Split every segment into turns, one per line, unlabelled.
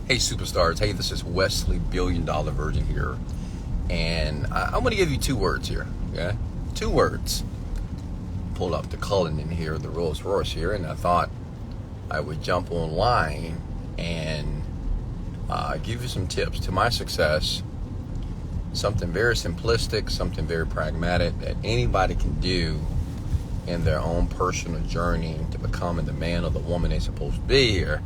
Hey superstars, hey, this is Wesley $1 billion Virgin here, and I'm going to give you 2 words here, okay? 2 words. Pulled up the Cullinan here, the Rolls Royce here, and I thought I would jump online and give you some tips to my success, something very simplistic, something very pragmatic that anybody can do in their own personal journey to becoming the man or the woman they're supposed to be here.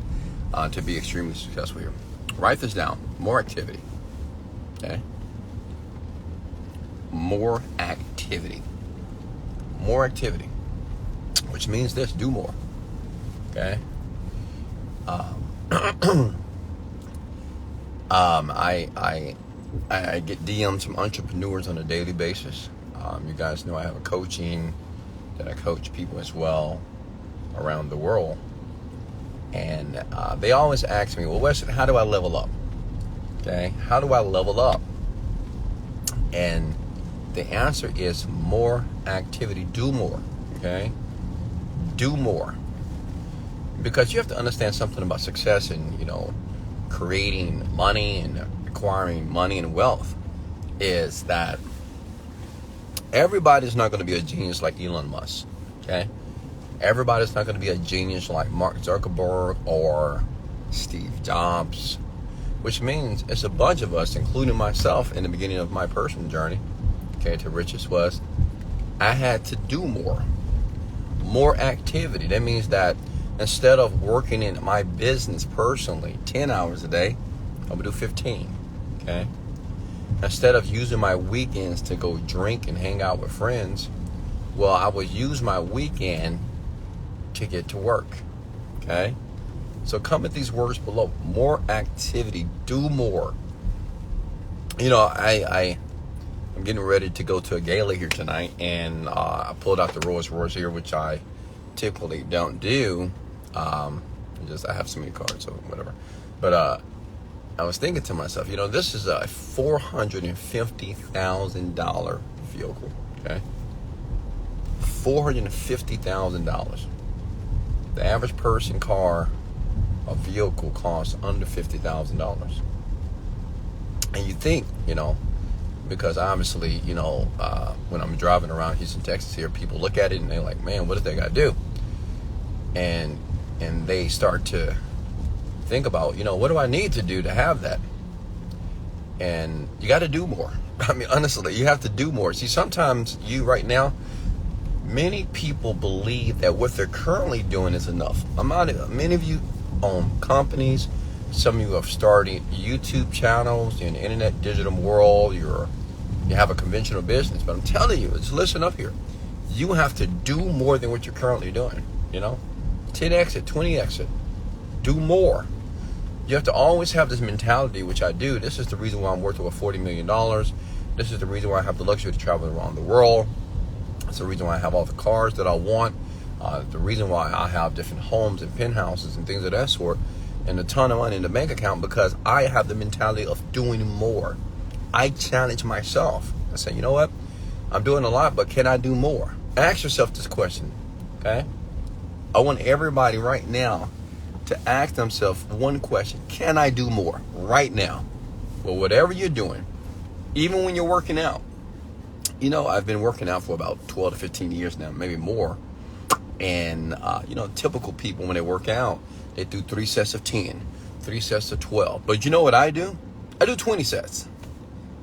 To be extremely successful here. Write this down. More activity. Okay? More activity. More activity. Which means this, do more. Okay? I get DMs from entrepreneurs on a daily basis. You guys know I have a coaching that I coach people as well around the world. And they always ask me, well, Wesley, how do I level up? Okay, how do I level up? And the answer is more activity. Do more. Okay, do more. Because you have to understand something about success and, creating money and acquiring money and wealth is that everybody's not going to be a genius like Elon Musk. Okay. Everybody's not going to be a genius like Mark Zuckerberg or Steve Jobs, which means it's a bunch of us, including myself in the beginning of my personal journey, okay, to riches was I had to do more activity. That means that instead of working in my business personally 10 hours a day, I'm going to do 15, okay? Instead of using my weekends to go drink and hang out with friends, well, I would use my weekend to get to work. Okay, so comment these words below. More activity. Do more. I'm getting ready to go to a gala here tonight, and I pulled out the Rolls Royce here, which I typically don't do. I have so many cards, so whatever. But I was thinking to myself, this is a $450,000 vehicle. Okay, $450,000. The average person car, a vehicle costs under $50,000. And you think, because obviously, when I'm driving around Houston, Texas here, people look at it and they're like, man, what does that guy do? And they start to think about, what do I need to do to have that? And you got to do more. I mean, honestly, you have to do more. See, sometimes right now, many people believe that what they're currently doing is enough. Many of you own companies. Some of you have started YouTube channels in the internet digital world. You have a conventional business. But I'm telling you, just listen up here. You have to do more than what you're currently doing. 10x it, 20x it. Do more. You have to always have this mentality, which I do. This is the reason why I'm worth over $40 million. This is the reason why I have the luxury to travel around the world. It's the reason why I have all the cars that I want. The reason why I have different homes and penthouses and things of that sort, and a ton of money in the bank account, because I have the mentality of doing more. I challenge myself. I say, you know what? I'm doing a lot, but can I do more? Ask yourself this question, okay? I want everybody right now to ask themselves one question. Can I do more right now? Well, whatever you're doing, even when you're working out. I've been working out for about 12 to 15 years now, maybe more. And, typical people, when they work out, they do 3 sets of 10, 3 sets of 12. But you know what I do? I do 20 sets.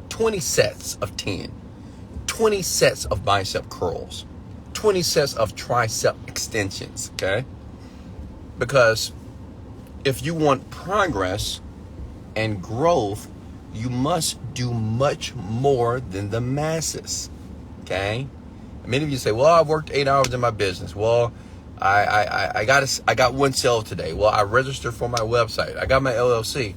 20 sets of 10. 20 sets of bicep curls. 20 sets of tricep extensions, okay? Because if you want progress and growth, you must do much more than the masses, okay? Many of you say, well, I've worked 8 hours in my business. Well, I got 1 sale today. Well, I registered for my website. I got my LLC.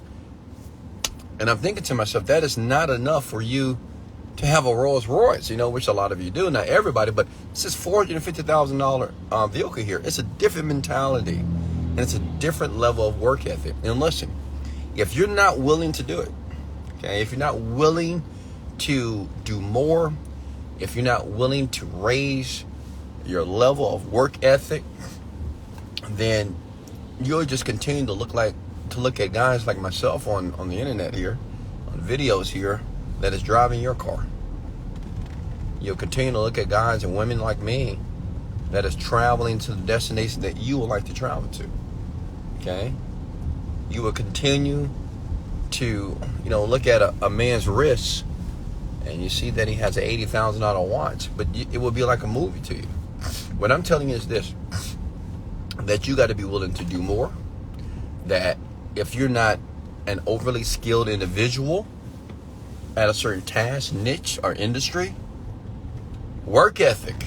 And I'm thinking to myself, that is not enough for you to have a Rolls Royce, which a lot of you do. Not everybody, but this is $450,000 vehicle here. It's a different mentality, and it's a different level of work ethic. And listen, if you're not willing to do it, okay, if you're not willing to do more, if you're not willing to raise your level of work ethic, then you'll just continue to look like to look at guys like myself on the internet here, on videos here, that is driving your car. You'll continue to look at guys and women like me that is traveling to the destination that you would like to travel to. Okay? You will continue to, look at a man's wrist and you see that he has an $80,000 watch, but it will be like a movie to you. What I'm telling you is this, that you got to be willing to do more, that if you're not an overly skilled individual at a certain task, niche, or industry, work ethic.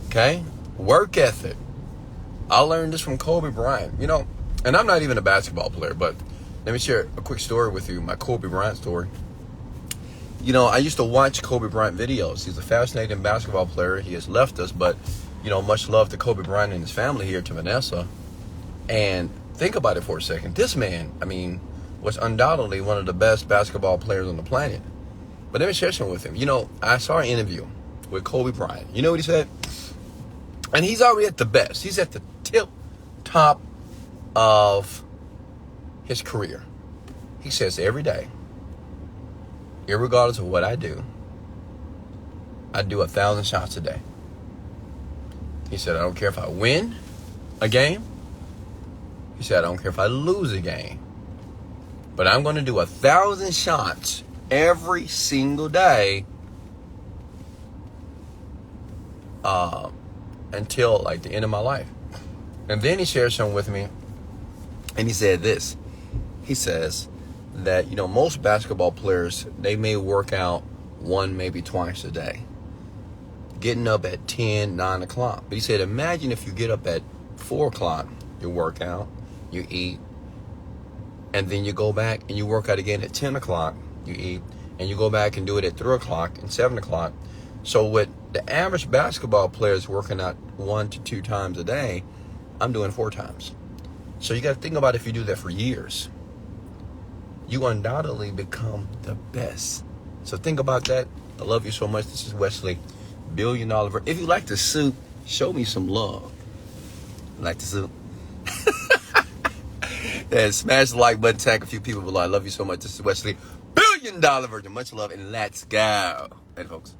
Okay? Work ethic. I learned this from Kobe Bryant. And I'm not even a basketball player, but let me share a quick story with you, my Kobe Bryant story. I used to watch Kobe Bryant videos. He's a fascinating basketball player. He has left us, but, much love to Kobe Bryant and his family here, to Vanessa. And think about it for a second. This man, was undoubtedly one of the best basketball players on the planet. But let me share something with him. I saw an interview with Kobe Bryant. You know what he said? And he's already at the best. He's at the top of his career. He says every day, irregardless of what I do 1,000 shots a day. He said, I don't care if I win a game. He said, I don't care if I lose a game. But I'm going to do 1,000 shots every single day until like the end of my life. And then he shared something with me, and he said this. He says that, most basketball players, they may work out one, maybe twice a day, getting up at 10, 9 o'clock. But he said, imagine if you get up at 4 o'clock, you work out, you eat, and then you go back and you work out again at 10 o'clock, you eat, and you go back and do it at 3 o'clock and 7 o'clock. So with the average basketball player is working out 1 to 2 times a day, I'm doing 4 times. So you got to think about, if you do that for years, you undoubtedly become the best. So think about that. I love you so much. This is Wesley, $1 billion. If you like the suit, show me some love. Like the suit? And smash the like button, tag a few people below. I love you so much. This is Wesley, $1 billion Virgin. Much love, and let's go. Hey, folks.